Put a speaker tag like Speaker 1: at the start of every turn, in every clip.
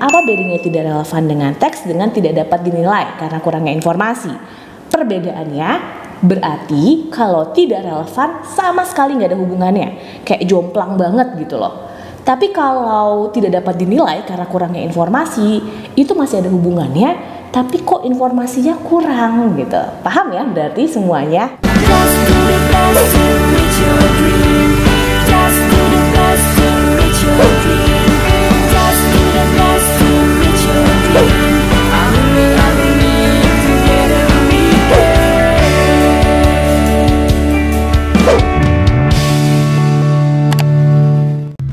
Speaker 1: Apa bedanya tidak relevan dengan teks dengan tidak dapat dinilai karena kurangnya informasi? Perbedaannya berarti kalau tidak relevan sama sekali nggak ada hubungannya, kayak jomplang banget gitu loh. Tapi kalau tidak dapat dinilai karena kurangnya informasi, itu masih ada hubungannya, tapi kok informasinya kurang gitu. Paham ya berarti semuanya?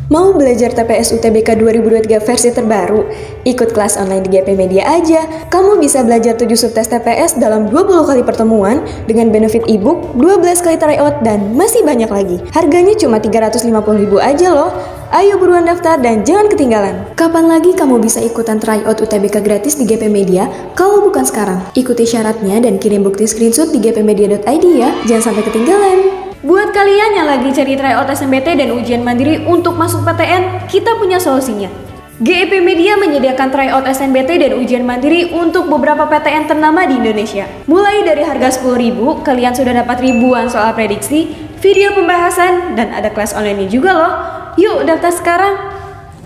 Speaker 2: Mau belajar TPS UTBK 2023 versi terbaru? Ikut kelas online di GP Media aja. Kamu bisa belajar 7 subtes TPS dalam 20 kali pertemuan dengan benefit ebook, 12 kali tryout, dan masih banyak lagi. Harganya cuma 350.000 aja loh. Ayo buruan daftar dan jangan ketinggalan. Kapan lagi kamu bisa ikutan tryout UTBK gratis di GP Media kalau bukan sekarang? Ikuti syaratnya dan kirim bukti screenshot di gpmedia.id ya. Jangan sampai ketinggalan. Buat kalian yang lagi cari tryout SNMPT dan ujian mandiri untuk masuk PTN, kita punya solusinya. GEP Media menyediakan tryout SNMPT dan ujian mandiri untuk beberapa PTN ternama di Indonesia. Mulai dari harga 10.000, kalian sudah dapat ribuan soal prediksi, video pembahasan, dan ada kelas online-nya juga loh. Yuk daftar sekarang!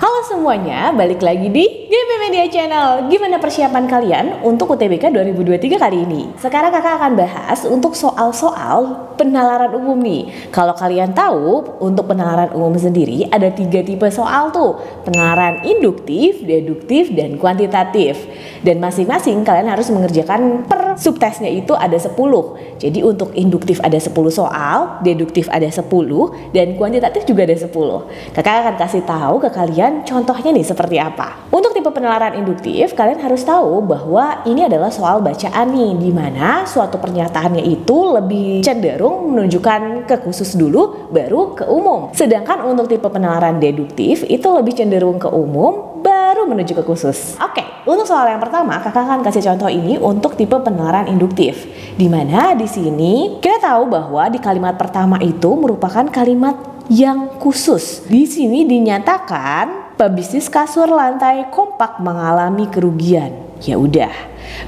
Speaker 1: Halo semuanya, balik lagi di GP Media Channel. Gimana persiapan kalian untuk UTBK 2023 kali ini? Sekarang kakak akan bahas untuk soal-soal penalaran umum nih. Kalau kalian tahu, untuk penalaran umum sendiri ada 3 tipe soal tuh. Penalaran induktif, deduktif, dan kuantitatif. Dan masing-masing kalian harus mengerjakan per subtesnya itu ada 10. Jadi untuk induktif ada 10 soal, deduktif ada 10, dan kuantitatif juga ada 10. Kakak akan kasih tahu ke kalian contohnya nih seperti apa. Untuk tipe penalaran induktif, kalian harus tahu bahwa ini adalah soal bacaan nih, di mana suatu pernyataannya itu lebih cenderung menunjukkan ke khusus dulu, baru ke umum. Sedangkan untuk tipe penalaran deduktif itu lebih cenderung ke umum, baru menuju ke khusus. Oke, untuk soal yang pertama, kakak akan kasih contoh ini untuk tipe penalaran induktif, di mana di sini kita tahu bahwa di kalimat pertama itu merupakan kalimat yang khusus. Di sini dinyatakan pebisnis kasur lantai kompak mengalami kerugian. Ya udah,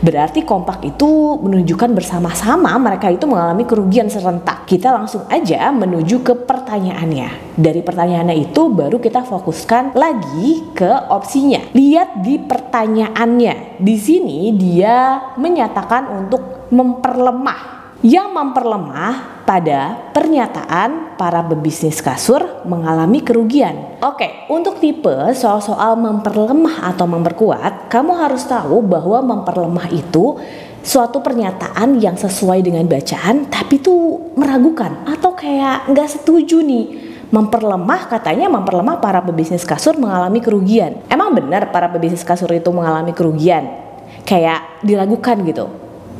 Speaker 1: berarti kompak itu menunjukkan bersama-sama mereka itu mengalami kerugian serentak. Kita langsung aja menuju ke pertanyaannya. Dari pertanyaannya itu baru kita fokuskan lagi ke opsinya. Lihat di pertanyaannya. Di sini dia menyatakan untuk memperlemah. Yang memperlemah pada pernyataan para pebisnis kasur mengalami kerugian. Oke, untuk tipe soal-soal memperlemah atau memperkuat, kamu harus tahu bahwa memperlemah itu suatu pernyataan yang sesuai dengan bacaan tapi tuh meragukan atau kayak nggak setuju nih. Memperlemah, katanya memperlemah para pebisnis kasur mengalami kerugian. Emang benar para pebisnis kasur itu mengalami kerugian? Kayak diragukan gitu.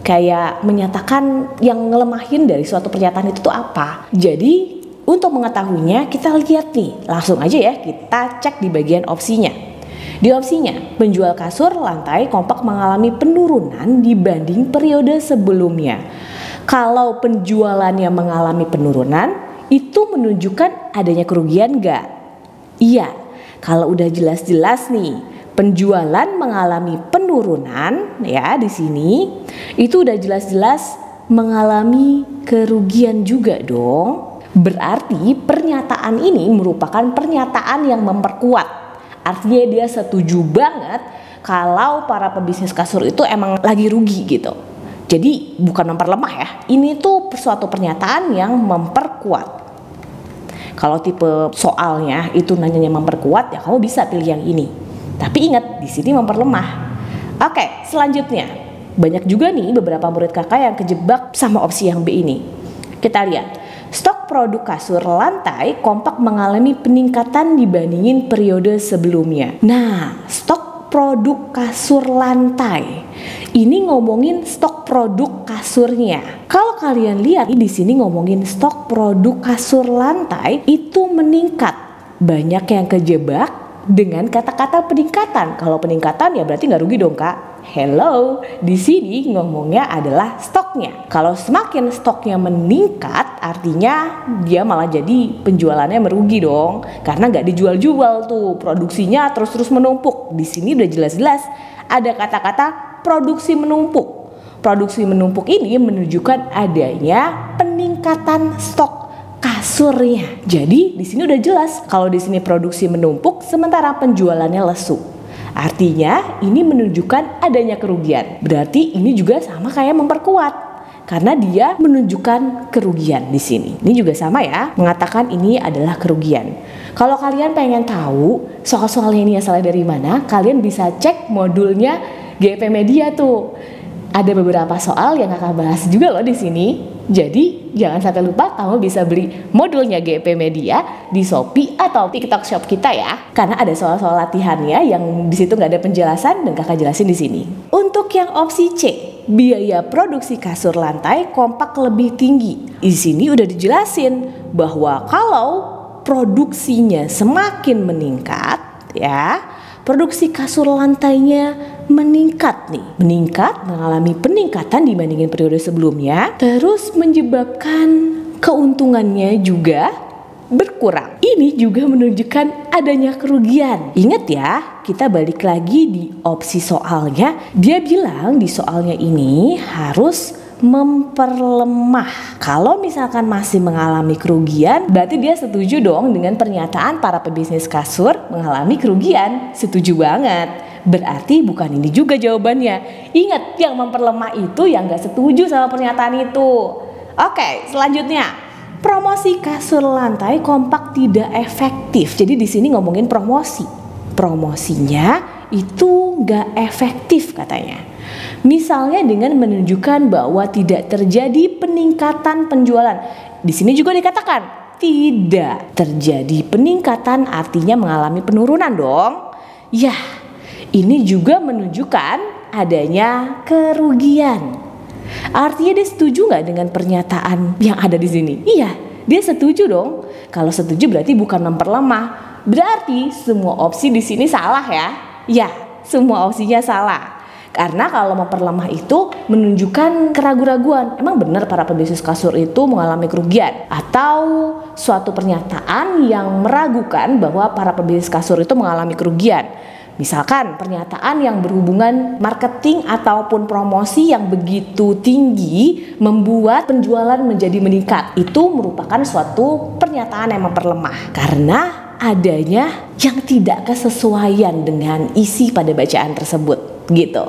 Speaker 1: Kayak menyatakan yang ngelemahin dari suatu pernyataan itu tuh apa. Jadi untuk mengetahuinya kita lihat nih, langsung aja ya kita cek di bagian opsinya. Di opsinya, penjual kasur lantai kompak mengalami penurunan dibanding periode sebelumnya. Kalau penjualannya mengalami penurunan, itu menunjukkan adanya kerugian nggak? Iya, kalau udah jelas-jelas nih penjualan mengalami penurunan ya di sini, itu udah jelas-jelas mengalami kerugian juga dong. Berarti pernyataan ini merupakan pernyataan yang memperkuat. Artinya dia setuju banget kalau para pebisnis kasur itu emang lagi rugi gitu. Jadi bukan memperlemah ya. Ini tuh suatu pernyataan yang memperkuat. Kalau tipe soalnya itu nanyanya memperkuat, ya kamu bisa pilih yang ini. Tapi ingat, di sini memperlemah. Oke, selanjutnya. Banyak juga nih beberapa murid kakak yang kejebak sama opsi yang B ini. Kita lihat. Stok produk kasur lantai kompak mengalami peningkatan dibandingin periode sebelumnya. Nah, stok produk kasur lantai. Ini ngomongin stok produk kasurnya. Kalau kalian lihat di sini ngomongin stok produk kasur lantai itu meningkat. Banyak yang kejebak dengan kata-kata peningkatan. Kalau peningkatan ya berarti nggak rugi dong Kak. Hello, di sini ngomongnya adalah stoknya. Kalau semakin stoknya meningkat, artinya dia malah jadi penjualannya merugi dong, karena nggak dijual-jual tuh, produksinya terus-terus menumpuk. Di sini udah jelas-jelas ada kata-kata produksi menumpuk. Produksi menumpuk ini menunjukkan adanya peningkatan stok kasurnya. Jadi di sini udah jelas kalau di sini produksi menumpuk sementara penjualannya lesu. Artinya ini menunjukkan adanya kerugian. Berarti ini juga sama kayak memperkuat karena dia menunjukkan kerugian di sini. Ini juga sama ya, mengatakan ini adalah kerugian. Kalau kalian pengen tahu soal-soalnya ini asalnya dari mana, kalian bisa cek modulnya GP Media tuh. Ada beberapa soal yang kakak bahas juga loh di sini. Jadi jangan sampai lupa kamu bisa beli modulnya GP Media di Shopee atau TikTok Shop kita ya. Karena ada soal-soal latihannya yang di situ nggak ada penjelasan dan kakak jelasin di sini. Untuk yang opsi C, biaya produksi kasur lantai kompak lebih tinggi. Di sini udah dijelasin bahwa kalau produksinya semakin meningkat ya, produksi kasur lantainya meningkat nih. Meningkat, mengalami peningkatan dibandingin periode sebelumnya, terus menyebabkan keuntungannya juga berkurang. Ini juga menunjukkan adanya kerugian. Ingat ya, kita balik lagi di opsi soalnya. Dia bilang di soalnya ini harus memperlemah. Kalau misalkan masih mengalami kerugian, berarti dia setuju dong dengan pernyataan para pebisnis kasur mengalami kerugian. Setuju banget. Berarti bukan ini juga jawabannya. Ingat, yang memperlemah itu yang gak setuju sama pernyataan itu. Oke, selanjutnya. Promosi kasur lantai kompak tidak efektif. Jadi di sini ngomongin promosi. Promosinya itu gak efektif katanya. Misalnya dengan menunjukkan bahwa tidak terjadi peningkatan penjualan. Di sini juga dikatakan tidak terjadi peningkatan, artinya mengalami penurunan dong. Ya, ini juga menunjukkan adanya kerugian. Artinya dia setuju nggak dengan pernyataan yang ada di sini? Iya, dia setuju dong. Kalau setuju berarti bukan memperlemah. Berarti semua opsi di sini salah ya? Ya, semua opsinya salah. Karena kalau memperlemah itu menunjukkan keraguan-raguan. Emang benar para pebisnis kasur itu mengalami kerugian? Atau suatu pernyataan yang meragukan bahwa para pebisnis kasur itu mengalami kerugian? Misalkan pernyataan yang berhubungan marketing ataupun promosi yang begitu tinggi membuat penjualan menjadi meningkat. Itu merupakan suatu pernyataan yang memperlemah karena adanya yang tidak kesesuaian dengan isi pada bacaan tersebut gitu.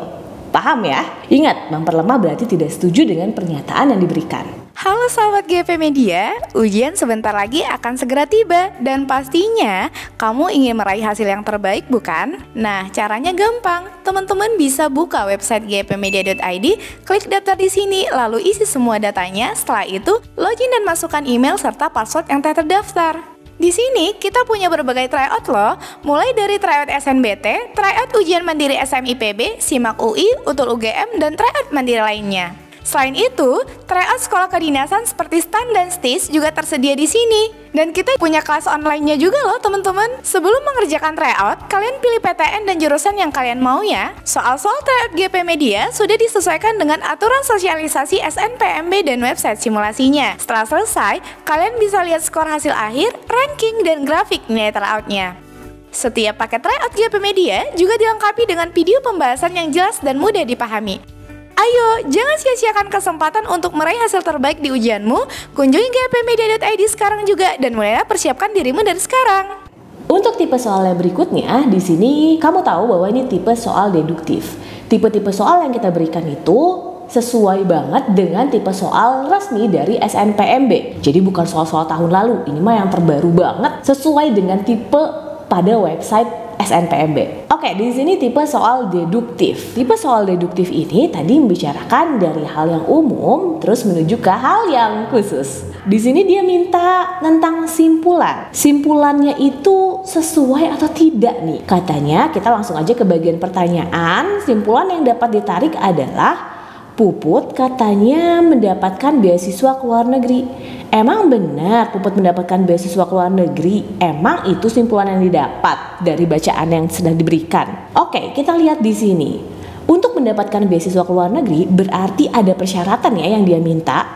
Speaker 1: Paham ya? Ingat, memperlemah berarti tidak setuju dengan pernyataan yang diberikan.
Speaker 3: Halo sahabat GP Media, ujian sebentar lagi akan segera tiba dan pastinya kamu ingin meraih hasil yang terbaik bukan? Nah, caranya gampang. Teman-teman bisa buka website gpmedia.id, klik daftar di sini, lalu isi semua datanya. Setelah itu, login dan masukkan email serta password yang telah terdaftar. Di sini kita punya berbagai tryout loh, mulai dari tryout SNBT, tryout ujian mandiri SMIPB, SIMAK UI, UTUL UGM, dan tryout mandiri lainnya. Selain itu, tryout sekolah kedinasan seperti STAN dan STIS juga tersedia di sini. Dan kita punya kelas online-nya juga loh teman-teman. Sebelum mengerjakan tryout, kalian pilih PTN dan jurusan yang kalian mau ya. Soal-soal tryout GP Media sudah disesuaikan dengan aturan sosialisasi SNPMB dan website simulasinya. Setelah selesai, kalian bisa lihat skor hasil akhir, ranking, dan grafik nilai tryoutnya. Setiap paket tryout GP Media juga dilengkapi dengan video pembahasan yang jelas dan mudah dipahami. Ayo, jangan sia-siakan kesempatan untuk meraih hasil terbaik di ujianmu. Kunjungi gpmedia.id sekarang juga dan mulailah persiapkan dirimu dari sekarang.
Speaker 1: Untuk tipe soal yang berikutnya, di sini kamu tahu bahwa ini tipe soal deduktif. Tipe-tipe soal yang kita berikan itu sesuai banget dengan tipe soal resmi dari SNPMB. Jadi bukan soal-soal tahun lalu, ini mah yang terbaru banget sesuai dengan tipe pada website SNPMB. Oke, di sini tipe soal deduktif. Tipe soal deduktif ini tadi membicarakan dari hal yang umum terus menuju ke hal yang khusus. Di sini dia minta tentang simpulan. Simpulannya itu sesuai atau tidak nih? Katanya kita langsung aja ke bagian pertanyaan. Simpulan yang dapat ditarik adalah Puput katanya mendapatkan beasiswa ke luar negeri. Emang benar Puput mendapatkan beasiswa ke luar negeri? Emang itu simpulan yang didapat dari bacaan yang sedang diberikan? Oke, kita lihat di sini. Untuk mendapatkan beasiswa ke luar negeri berarti ada persyaratan ya yang dia minta.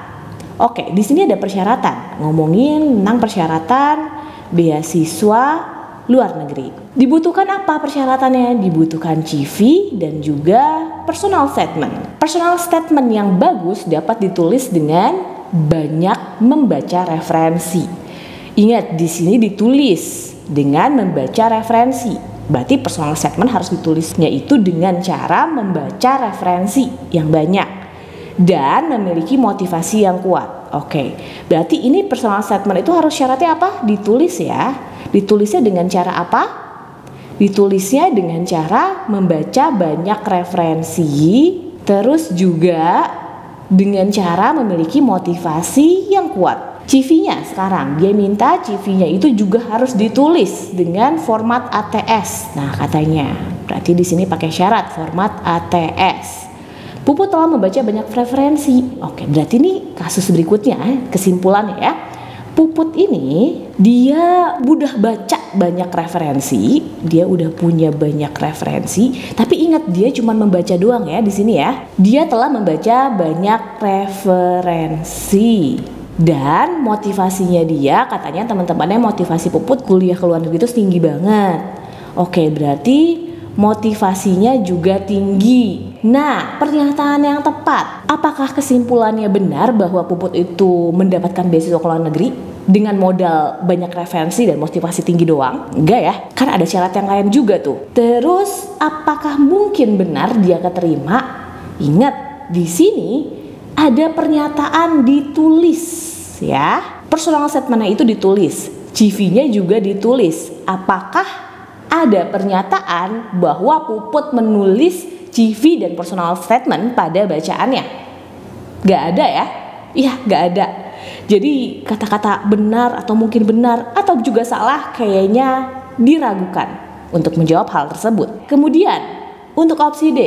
Speaker 1: Oke, di sini ada persyaratan. Ngomongin tentang persyaratan beasiswa luar negeri. Dibutuhkan apa persyaratannya? Dibutuhkan CV dan juga personal statement. Personal statement yang bagus dapat ditulis dengan banyak membaca referensi. Ingat, di sini ditulis dengan membaca referensi. Berarti personal statement harus ditulisnya itu dengan cara membaca referensi yang banyak dan memiliki motivasi yang kuat. Oke, berarti ini personal statement itu harus syaratnya apa? Ditulis ya. Ditulisnya dengan cara apa? Ditulisnya dengan cara membaca banyak referensi, terus juga dengan cara memiliki motivasi yang kuat. CV-nya sekarang dia minta CV-nya itu juga harus ditulis dengan format ATS. Nah, katanya berarti di sini pakai syarat format ATS. Puput telah membaca banyak referensi. Oke, berarti ini kasus berikutnya, kesimpulannya ya. Puput ini dia udah baca banyak referensi, dia udah punya banyak referensi, tapi ingat dia cuma membaca doang ya di sini ya. Dia telah membaca banyak referensi dan motivasinya dia katanya teman-temannya motivasi Puput kuliah ke luar negeri itu tinggi banget. Oke, berarti motivasinya juga tinggi. Nah, pernyataan yang tepat. Apakah kesimpulannya benar bahwa Puput itu mendapatkan beasiswa ke luar negeri dengan modal banyak referensi dan motivasi tinggi doang? Enggak ya, kan ada syarat yang lain juga tuh. Terus, apakah mungkin benar dia keterima? Ingat, di sini ada pernyataan ditulis ya. Personal statement-nya itu ditulis, CV-nya juga ditulis. Apakah ada pernyataan bahwa Puput menulis CV dan personal statement pada bacaannya? Gak ada ya? Iya, gak ada. Jadi kata-kata benar atau mungkin benar atau juga salah kayaknya diragukan untuk menjawab hal tersebut. Kemudian untuk opsi D,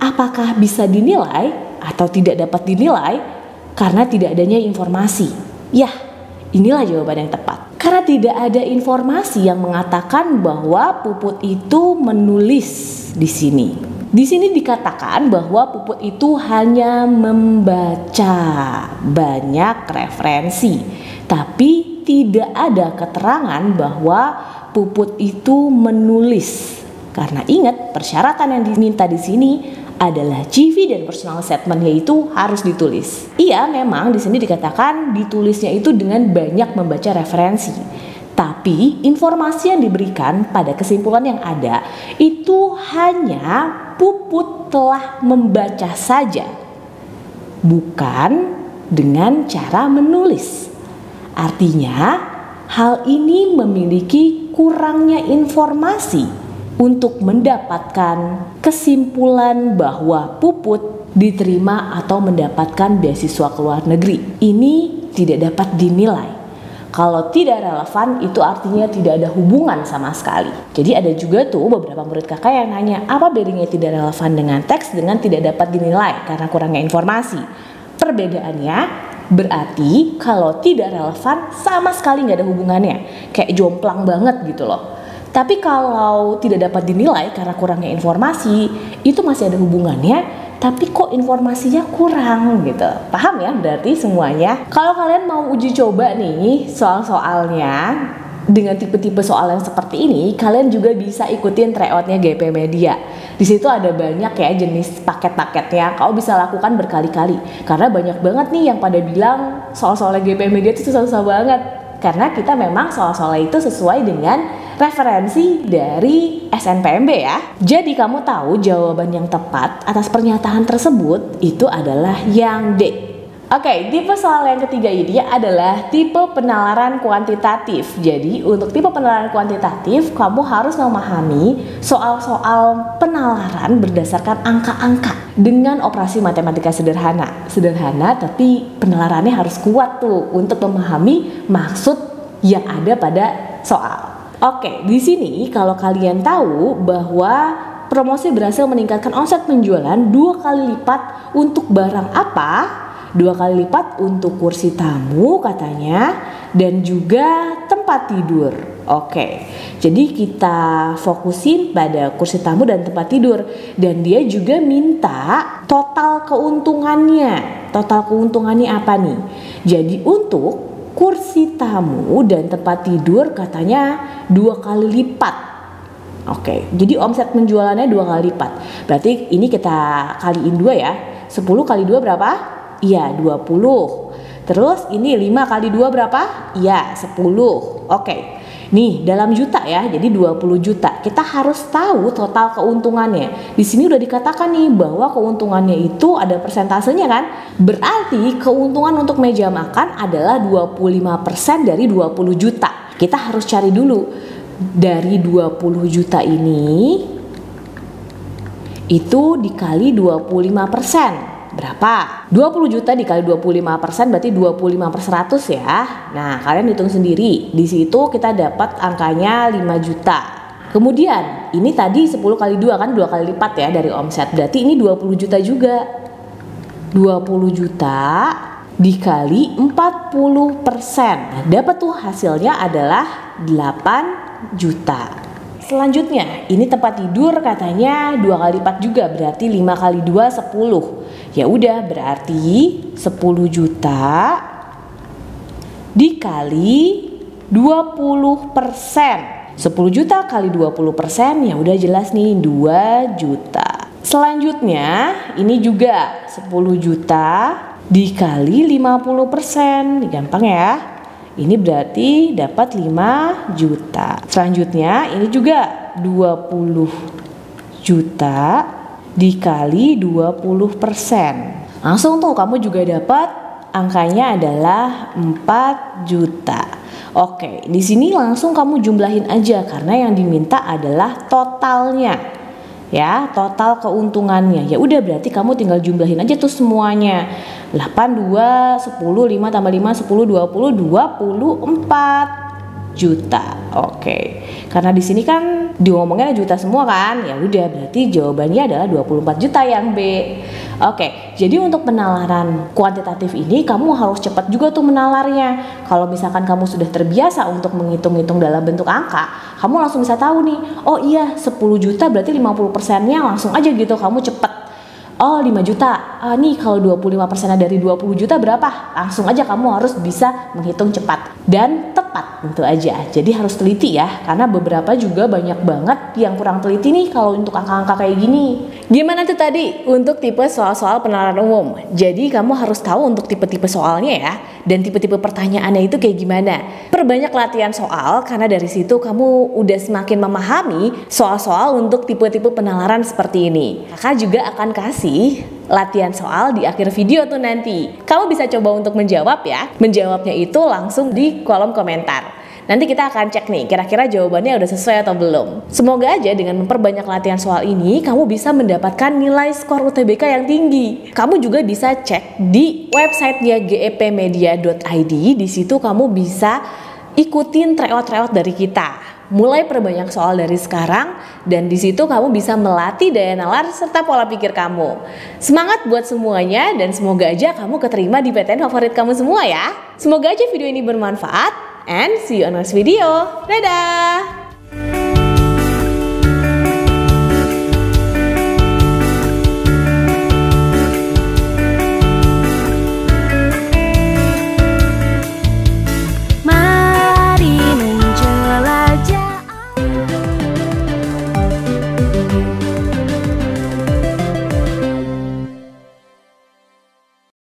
Speaker 1: apakah bisa dinilai atau tidak dapat dinilai karena tidak adanya informasi? Ya, inilah jawaban yang tepat. Karena tidak ada informasi yang mengatakan bahwa Puput itu menulis di sini. Di sini dikatakan bahwa Puput itu hanya membaca banyak referensi, tapi tidak ada keterangan bahwa Puput itu menulis. Karena ingat, persyaratan yang diminta di sini adalah CV dan personal statement-nya itu harus ditulis. Iya, memang di sini dikatakan ditulisnya itu dengan banyak membaca referensi. Tapi informasi yang diberikan pada kesimpulan yang ada itu hanya Puput telah membaca saja, bukan dengan cara menulis. Artinya, hal ini memiliki kurangnya informasi untuk mendapatkan kesimpulan bahwa Puput diterima atau mendapatkan beasiswa ke luar negeri. Ini tidak dapat dinilai. Kalau tidak relevan itu artinya tidak ada hubungan sama sekali. Jadi ada juga tuh beberapa murid kakak yang nanya apa bedanya tidak relevan dengan teks dengan tidak dapat dinilai karena kurangnya informasi. Perbedaannya berarti kalau tidak relevan sama sekali nggak ada hubungannya. Kayak jomplang banget gitu loh. Tapi kalau tidak dapat dinilai karena kurangnya informasi itu masih ada hubungannya. Tapi kok informasinya kurang gitu. Paham ya berarti semuanya? Kalau kalian mau uji coba nih soal-soalnya dengan tipe-tipe soal yang seperti ini, kalian juga bisa ikutin tryoutnya GP Media. Di situ ada banyak ya jenis paket-paketnya. Kau bisa lakukan berkali-kali. Karena banyak banget nih yang pada bilang soal-soalnya GP Media itu susah-susah banget. Karena kita memang soal-soalnya itu sesuai dengan referensi dari SNPMB ya. Jadi kamu tahu jawaban yang tepat atas pernyataan tersebut itu adalah yang D. Oke, tipe soal yang ketiga ini adalah tipe penalaran kuantitatif. Jadi untuk tipe penalaran kuantitatif kamu harus memahami soal-soal penalaran berdasarkan angka-angka dengan operasi matematika sederhana. Sederhana tapi penalarannya harus kuat tuh untuk memahami maksud yang ada pada soal. Oke, di sini kalau kalian tahu bahwa promosi berhasil meningkatkan omset penjualan 2 kali lipat untuk barang apa? 2 kali lipat untuk kursi tamu katanya, dan juga tempat tidur. Oke, jadi kita fokusin pada kursi tamu dan tempat tidur. Dan dia juga minta total keuntungannya. Total keuntungannya apa nih? Jadi untuk kursi tamu dan tempat tidur katanya 2 kali lipat. Oke, jadi omset penjualannya 2 kali lipat. Berarti ini kita kaliin 2 ya. 10 kali 2 berapa? Iya, 20. Terus ini 5 kali 2 berapa? Iya, 10. Oke. Nih, dalam juta ya. Jadi 20 juta. Kita harus tahu total keuntungannya. Di sini udah dikatakan nih bahwa keuntungannya itu ada persentasenya kan? Berarti keuntungan untuk meja makan adalah 25% dari 20 juta. Kita harus cari dulu dari 20 juta ini itu dikali 25%. Berapa? 20 juta dikali 25% berarti 25 per 100 ya. Nah, kalian hitung sendiri. Di situ kita dapat angkanya 5 juta. Kemudian, ini tadi 10 kali 2 kan 2 kali lipat ya dari omset. Berarti ini 20 juta juga. 20 juta dikali 40%. Nah, dapat tuh hasilnya adalah 8 juta. Selanjutnya, ini tempat tidur katanya 2 kali lipat juga, berarti 5 kali 2 10. Ya udah, berarti 10 juta dikali 20%. 10 juta kali 20% ya udah jelas nih 2 juta. Selanjutnya, ini juga 10 juta dikali 50%. Gampang ya. Ini berarti dapat 5 juta. Selanjutnya ini juga 20 juta dikali 20%. Langsung tuh kamu juga dapat angkanya adalah 4 juta. Oke, di sini langsung kamu jumlahin aja karena yang diminta adalah totalnya. Ya, total keuntungannya. Ya udah, berarti kamu tinggal jumlahin aja tuh semuanya. 8, 2, 10, 5 tambah 5, 10, 20, 24 juta. Oke. Karena di sini kan diomongnya juta semua kan? Ya udah, berarti jawabannya adalah 24 juta yang B. Oke. Jadi untuk penalaran kuantitatif ini kamu harus cepat juga tuh menalarnya. Kalau misalkan kamu sudah terbiasa untuk menghitung-hitung dalam bentuk angka, kamu langsung bisa tahu nih. Oh iya, 10 juta berarti 50%-nya langsung aja gitu kamu cepet. Oh 5 juta, nih kalau 25% dari 20 juta berapa? Langsung aja kamu harus bisa menghitung cepat dan tepat tentu aja. Jadi harus teliti ya, karena beberapa juga banyak banget yang kurang teliti nih kalau untuk angka-angka kayak gini. Gimana tuh tadi untuk tipe soal-soal penalaran umum? Jadi kamu harus tahu untuk tipe-tipe soalnya ya, dan tipe-tipe pertanyaannya itu kayak gimana. Perbanyak latihan soal, karena dari situ kamu udah semakin memahami soal-soal untuk tipe-tipe penalaran seperti ini. Kakak juga akan kasih latihan soal di akhir video tuh nanti. Kamu bisa coba untuk menjawab ya. Menjawabnya itu langsung di kolom komentar. Nanti kita akan cek nih kira-kira jawabannya udah sesuai atau belum. Semoga aja dengan memperbanyak latihan soal ini kamu bisa mendapatkan nilai skor UTBK yang tinggi. Kamu juga bisa cek di websitenya gepmedia.id. Di situ kamu bisa ikutin tryout-tryout dari kita. Mulai perbanyak soal dari sekarang, dan di situ kamu bisa melatih daya nalar serta pola pikir kamu. Semangat buat semuanya, dan semoga aja kamu keterima di PTN favorit kamu semua ya. Semoga aja video ini bermanfaat, and see you on next video. Dadah!